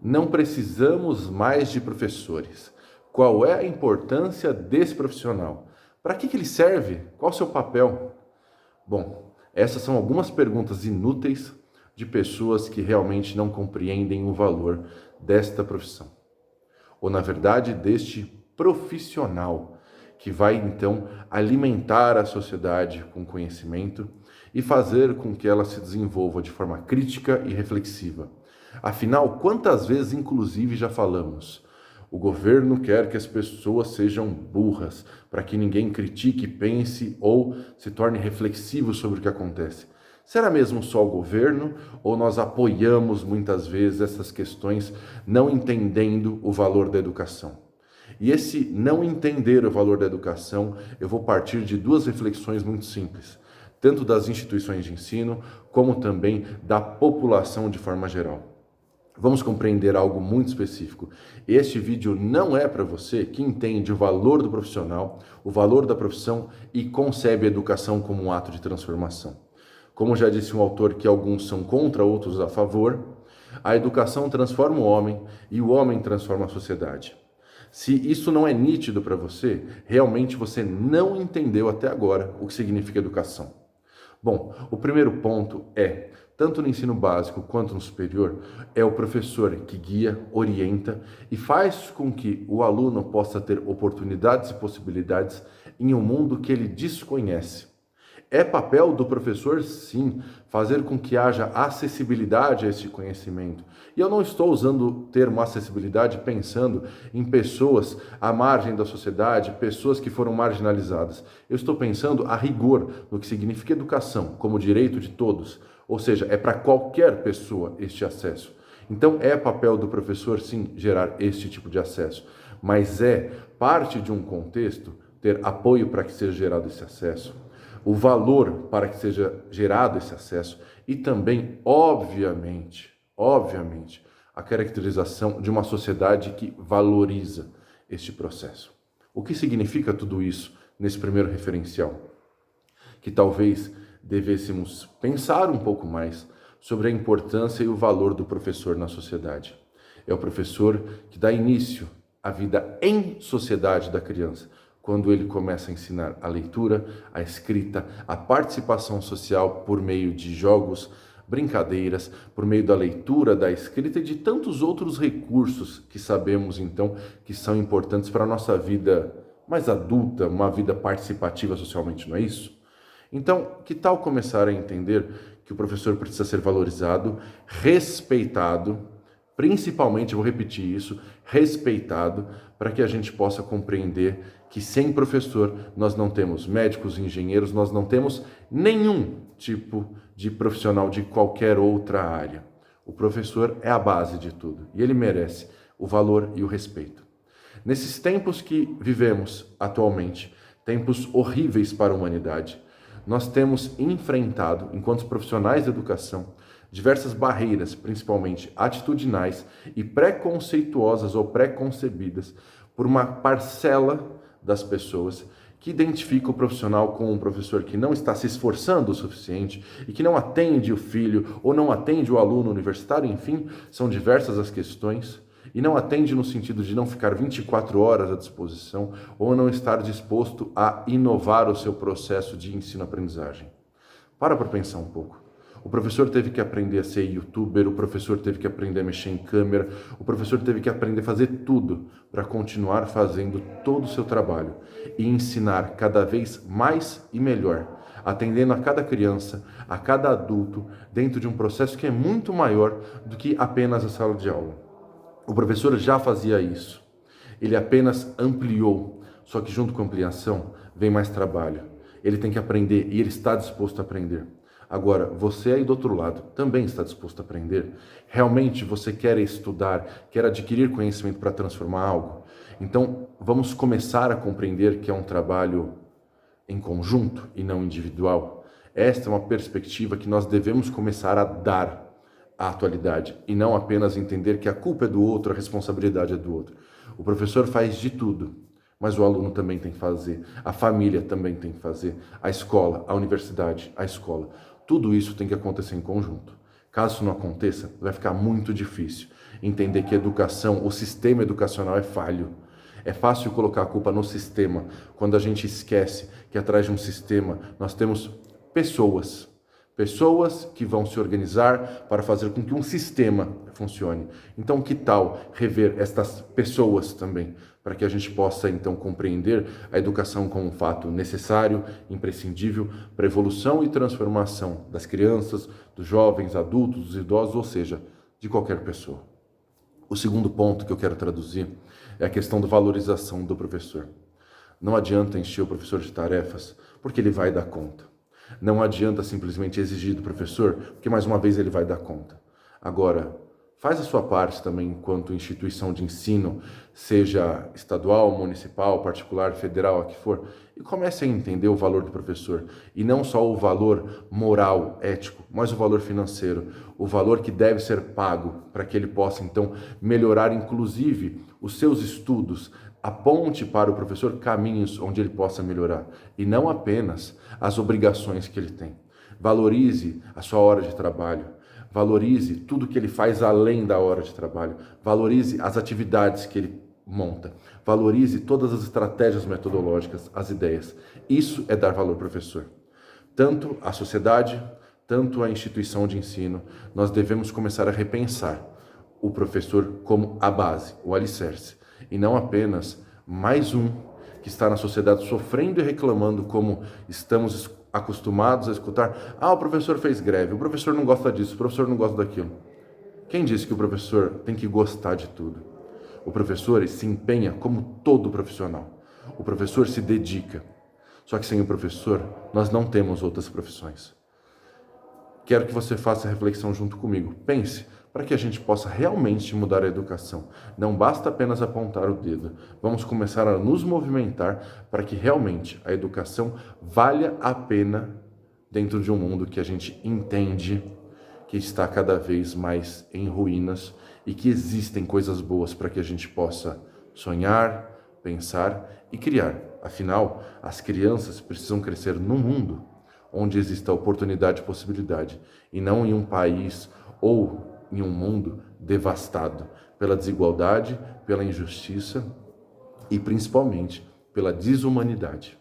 Não precisamos mais de professores. Qual é a importância desse profissional? Para que ele serve? Qual o seu papel? Bom, essas são algumas perguntas inúteis de pessoas que realmente não compreendem o valor desta profissão. Ou, na verdade, deste profissional que vai, então, alimentar a sociedade com conhecimento e fazer com que ela se desenvolva de forma crítica e reflexiva. Afinal, quantas vezes, inclusive, já falamos? O governo quer que as pessoas sejam burras, para que ninguém critique, pense ou se torne reflexivo sobre o que acontece. Será mesmo só o governo ou nós apoiamos muitas vezes essas questões não entendendo o valor da educação? E esse não entender o valor da educação, eu vou partir de duas reflexões muito simples, tanto das instituições de ensino, como também da população de forma geral. Vamos compreender algo muito específico. Este vídeo não é para você que entende o valor do profissional, o valor da profissão e concebe a educação como um ato de transformação. Como já disse um autor que alguns são contra, outros a favor, a educação transforma o homem e o homem transforma a sociedade. Se isso não é nítido para você, realmente você não entendeu até agora o que significa educação. Bom, o primeiro ponto é, tanto no ensino básico quanto no superior, é o professor que guia, orienta e faz com que o aluno possa ter oportunidades e possibilidades em um mundo que ele desconhece. É papel do professor, sim, fazer com que haja acessibilidade a esse conhecimento. E eu não estou usando o termo acessibilidade pensando em pessoas à margem da sociedade, pessoas que foram marginalizadas. Eu estou pensando a rigor no que significa educação, como direito de todos. Ou seja, é para qualquer pessoa este acesso. Então é papel do professor, sim, gerar este tipo de acesso. Mas é parte de um contexto ter apoio para que seja gerado esse acesso, o valor para que seja gerado esse acesso e também, obviamente, a caracterização de uma sociedade que valoriza este processo. O que significa tudo isso nesse primeiro referencial? Que talvez devêssemos pensar um pouco mais sobre a importância e o valor do professor na sociedade. É o professor que dá início à vida em sociedade da criança, quando ele começa a ensinar a leitura, a escrita, a participação social por meio de jogos, brincadeiras, por meio da leitura, da escrita e de tantos outros recursos que sabemos então que são importantes para a nossa vida mais adulta, uma vida participativa socialmente, não é isso? Então, que tal começar a entender que o professor precisa ser valorizado, respeitado, principalmente, vou repetir isso, respeitado, para que a gente possa compreender que sem professor nós não temos médicos, engenheiros, nós não temos nenhum tipo de profissional de qualquer outra área. O professor é a base de tudo e ele merece o valor e o respeito. Nesses tempos que vivemos atualmente, tempos horríveis para a humanidade, nós temos enfrentado, enquanto profissionais de educação, diversas barreiras, principalmente atitudinais e preconceituosas ou preconcebidas por uma parcela das pessoas que identifica o profissional como um professor que não está se esforçando o suficiente e que não atende o filho ou não atende o aluno universitário, enfim, são diversas as questões, e não atende no sentido de não ficar 24 horas à disposição ou não estar disposto a inovar o seu processo de ensino-aprendizagem. Para pensar um pouco. O professor teve que aprender a ser youtuber, o professor teve que aprender a mexer em câmera, o professor teve que aprender a fazer tudo para continuar fazendo todo o seu trabalho e ensinar cada vez mais e melhor, atendendo a cada criança, a cada adulto, dentro de um processo que é muito maior do que apenas a sala de aula. O professor já fazia isso, ele apenas ampliou, só que junto com a ampliação vem mais trabalho. Ele tem que aprender e ele está disposto a aprender. Agora, você aí do outro lado também está disposto a aprender? Realmente você quer estudar, quer adquirir conhecimento para transformar algo? Então, vamos começar a compreender que é um trabalho em conjunto e não individual. Esta é uma perspectiva que nós devemos começar a dar à atualidade e não apenas entender que a culpa é do outro, a responsabilidade é do outro. O professor faz de tudo, mas o aluno também tem que fazer, a família também tem que fazer, a escola, a universidade, a escola. Tudo isso tem que acontecer em conjunto. Caso isso não aconteça, vai ficar muito difícil entender que a educação, o sistema educacional é falho. É fácil colocar a culpa no sistema quando a gente esquece que atrás de um sistema nós temos pessoas. Pessoas que vão se organizar para fazer com que um sistema funcione. Então, que tal rever estas pessoas também, para que a gente possa então compreender a educação como um fato necessário, imprescindível para a evolução e transformação das crianças, dos jovens, adultos, dos idosos, ou seja, de qualquer pessoa. O segundo ponto que eu quero traduzir é a questão da valorização do professor. Não adianta encher o professor de tarefas, porque ele vai dar conta. Não adianta simplesmente exigir do professor, porque mais uma vez ele vai dar conta. Agora, faz a sua parte também enquanto instituição de ensino, seja estadual, municipal, particular, federal, a que for, e comece a entender o valor do professor. E não só o valor moral, ético, mas o valor financeiro, o valor que deve ser pago para que ele possa, então, melhorar, inclusive, os seus estudos, aponte para o professor caminhos onde ele possa melhorar, e não apenas as obrigações que ele tem. Valorize a sua hora de trabalho, valorize tudo que ele faz além da hora de trabalho, valorize as atividades que ele monta, valorize todas as estratégias metodológicas, as ideias. Isso é dar valor ao professor. Tanto à sociedade, tanto à instituição de ensino, nós devemos começar a repensar o professor como a base, o alicerce, e não apenas mais um que está na sociedade sofrendo e reclamando, como estamos acostumados a escutar: ah, o professor fez greve, o professor não gosta disso, o professor não gosta daquilo. Quem disse que o professor tem que gostar de tudo? O professor se empenha como todo profissional. O professor se dedica. Só que sem o professor, nós não temos outras profissões. Quero que você faça a reflexão junto comigo. Pense, para que a gente possa realmente mudar a educação. Não basta apenas apontar o dedo. Vamos começar a nos movimentar para que realmente a educação valha a pena dentro de um mundo que a gente entende que está cada vez mais em ruínas e que existem coisas boas para que a gente possa sonhar, pensar e criar. Afinal, as crianças precisam crescer num mundo onde exista oportunidade e possibilidade, e não em um país ou em um mundo devastado pela desigualdade, pela injustiça e principalmente pela desumanidade.